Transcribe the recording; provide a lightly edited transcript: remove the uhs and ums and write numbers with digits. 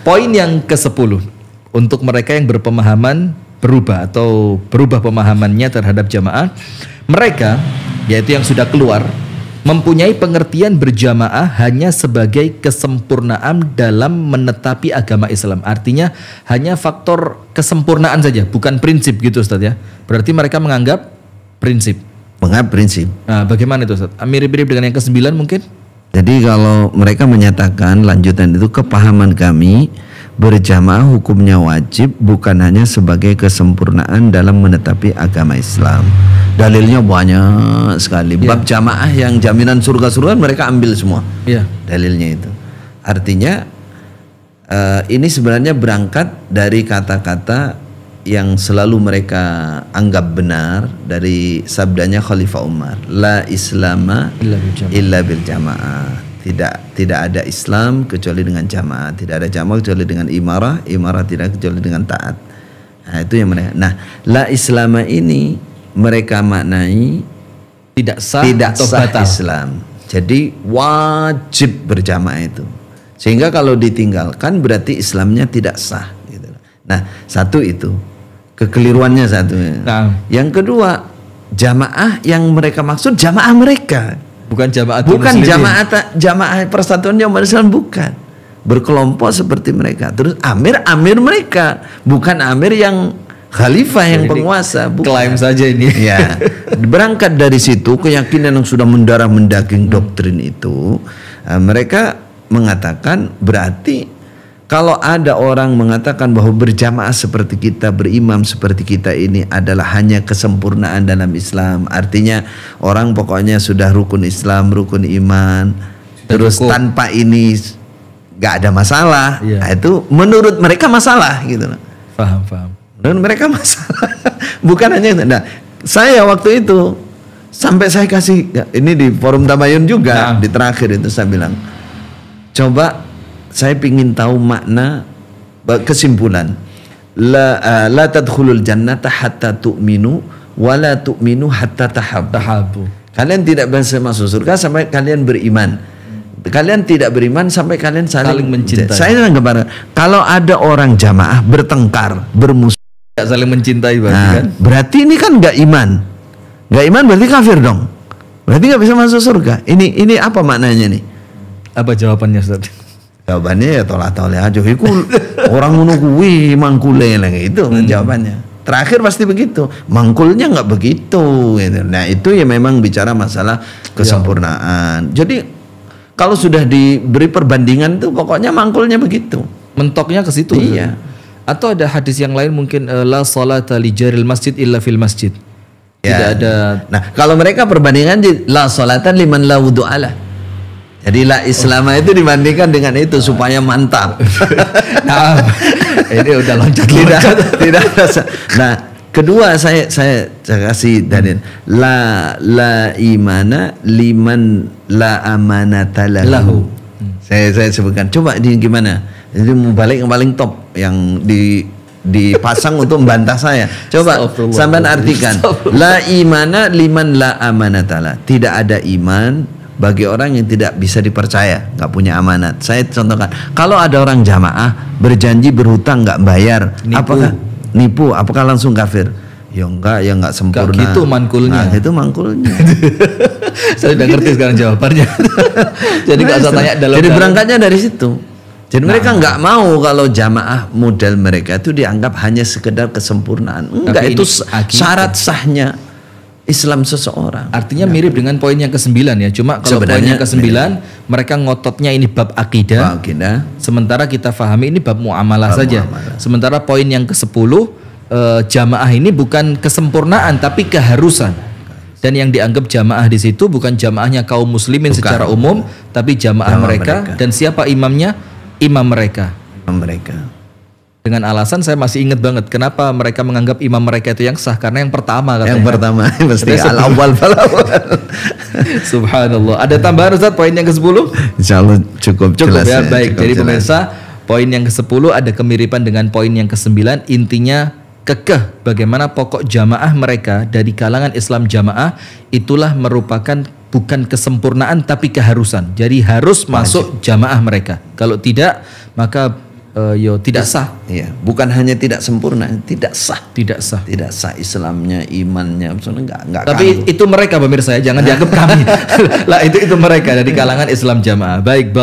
Poin yang ke-10 untuk mereka yang berpemahaman berubah atau berubah pemahamannya terhadap jamaah, mereka yaitu yang sudah keluar mempunyai pengertian berjamaah hanya sebagai kesempurnaan dalam menetapi agama Islam. Artinya hanya faktor kesempurnaan saja, bukan prinsip gitu Ustaz ya. Berarti mereka menganggap prinsip. Menganggap prinsip. Nah, bagaimana itu Ustaz? Mirip-mirip dengan yang ke-9 mungkin? Jadi kalau mereka menyatakan lanjutan itu, kepahaman kami berjamaah hukumnya wajib bukan hanya sebagai kesempurnaan dalam menetapi agama Islam. Dalilnya banyak sekali. Bab jamaah yang jaminan surga-surga mereka ambil semua. Dalilnya itu. Artinya ini sebenarnya berangkat dari kata-kata yang selalu mereka anggap benar dari sabdanya Khalifah Umar, la islama illa bil jamaah. Tidak ada Islam kecuali dengan jamaah, tidak ada jamaah kecuali dengan imarah, imarah tidak kecuali dengan taat. Nah, itu yang mereka. Nah, la islama ini mereka maknai tidak sah Islam. Jadi wajib berjamaah itu. Sehingga kalau ditinggalkan berarti Islamnya tidak sah gitu. Nah, satu itu kekeliruannya satu. Nah, yang kedua, jamaah yang mereka maksud jamaah mereka. Bukan jamaah persatuan jamaah Islam, bukan. Berkelompok seperti mereka. Terus amir mereka, bukan amir yang khalifah yang penguasa, bukan. Klaim saja ini. Ya. Berangkat dari situ keyakinan yang sudah mendarah mendaging doktrin itu, mereka mengatakan berarti kalau ada orang mengatakan bahwa berjamaah seperti kita, berimam seperti kita ini adalah hanya kesempurnaan dalam Islam. Artinya orang pokoknya sudah rukun Islam, rukun iman, terus tanpa ini gak ada masalah. Nah, itu menurut mereka masalah gitu. Paham. Dan mereka masalah. Bukan hanya itu. Nah, saya waktu itu sampai saya kasih ini di forum Tabayun juga, di terakhir itu saya bilang, coba saya ingin tahu makna kesimpulan la tadkhulul jannata hatta tu'minu wa la tu'minu hatta tahabbu. Kalian tidak bisa masuk surga sampai kalian beriman. Kalian tidak beriman sampai kalian saling mencintai. Saya anggap kalau ada orang jamaah bertengkar, bermusuh, tidak saling mencintai berarti kan? Berarti ini kan nggak iman. Nggak iman berarti kafir dong. Berarti nggak bisa masuk surga. Ini apa maknanya nih? Apa jawabannya Ustaz? Jawabannya ya tolak-tolak aja. Iku orang menunggu mangkule lagi itu jawabannya. Terakhir pasti begitu. Mangkulnya nggak begitu. Gitu. Nah itu ya memang bicara masalah kesempurnaan. Jadi kalau sudah diberi perbandingan tuh pokoknya mangkulnya begitu. Mentoknya ke situ. Iya. Atau ada hadis yang lain mungkin la salata li jaril masjid illa fil masjid. Tidak ada. Nah kalau mereka perbandingan la salatan liman la wudu'alah. Jadi la Islam itu dibandingkan dengan itu supaya mantap. Nah, ini udah loncat. Tidak. Nah, kedua saya kasih dalil la imana liman la amanata lahu. Saya sebutkan. Coba ini gimana? Itu yang paling top yang dipasang untuk membantah saya. Coba sampean artikan. La imana liman la amanata lah. Tidak ada iman bagi orang yang tidak bisa dipercaya, nggak punya amanat. Saya contohkan, kalau ada orang jamaah berjanji berhutang nggak bayar, apakah langsung kafir? Ya nggak sempurna. Itu mankulnya. Nah, itu mankulnya. Saya udah ngerti sekarang jawabannya. Jadi nggak usah tanya dalam. Jadi berangkatnya dari situ. Jadi mereka nggak mau kalau jamaah model mereka itu dianggap hanya sekedar kesempurnaan. Enggak, itu syarat sahnya Islam seseorang. Artinya mirip dengan poin yang ke-9 ya. Cuma kalau poin yang ke-9 mereka ngototnya ini bab akidah. Sementara kita fahami ini bab muamalah saja. Sementara poin yang ke-10 jamaah ini bukan kesempurnaan tapi keharusan. Dan yang dianggap jamaah di situ bukan jamaahnya kaum muslimin secara umum, tapi jamaah mereka. Dan siapa imamnya? Imam mereka. Dengan alasan saya masih ingat banget kenapa mereka menganggap imam mereka itu yang sah, karena yang pertama katanya. Yang pertama mesti al-awwal fal-awwal. Subhanallah. Ada tambahan Ustaz poin yang ke-10? Insyaallah cukup jelas ya. Baik, jadi pemirsa, poin yang ke-10 ada kemiripan dengan poin yang ke-9. Intinya kekeh bagaimana pokok jamaah mereka dari kalangan Islam jamaah itulah merupakan bukan kesempurnaan tapi keharusan. Jadi harus masuk jamaah mereka. Kalau tidak maka tidak sah. Iya, bukan hanya tidak sempurna, tidak sah. Tidak sah. Tidak sah Islamnya, imannya, enggak. Tapi itu mereka pemirsa ya, jangan dianggap kami. Lah itu mereka dari kalangan Islam jamaah. Baik,